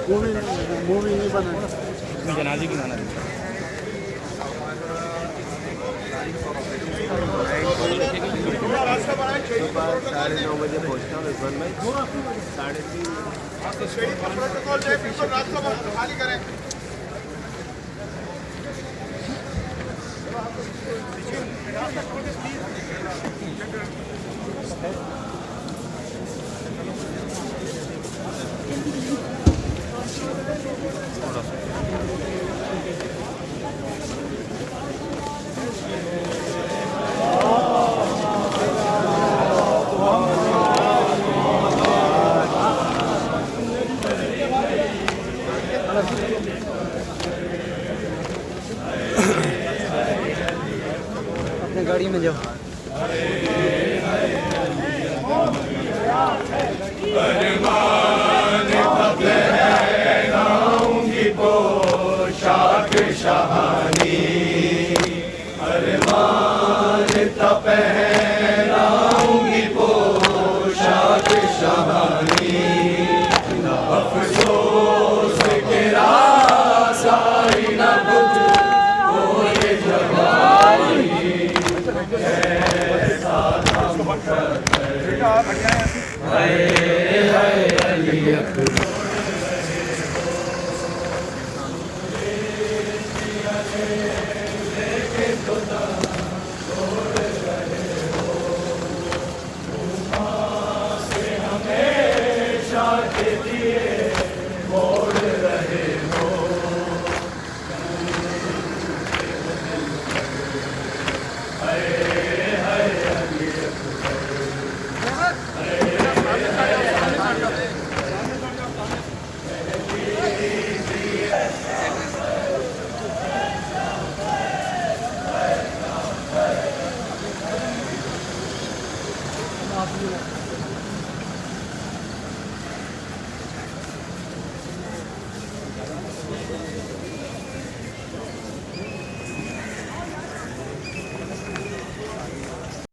Movie movie नहीं बना इसमें जनाजे की गाना है। सुबह 9:30 बजे पहुँचता हूँ रिजवान भाई, 3:30। अपने गाड़ी में जाओ। पोशाक शहानी अरमान पहनाऊंगी पोशाक शहानी अफसोस के रासाई न बुझ कोई जवानी ऐसा है अली अकबर।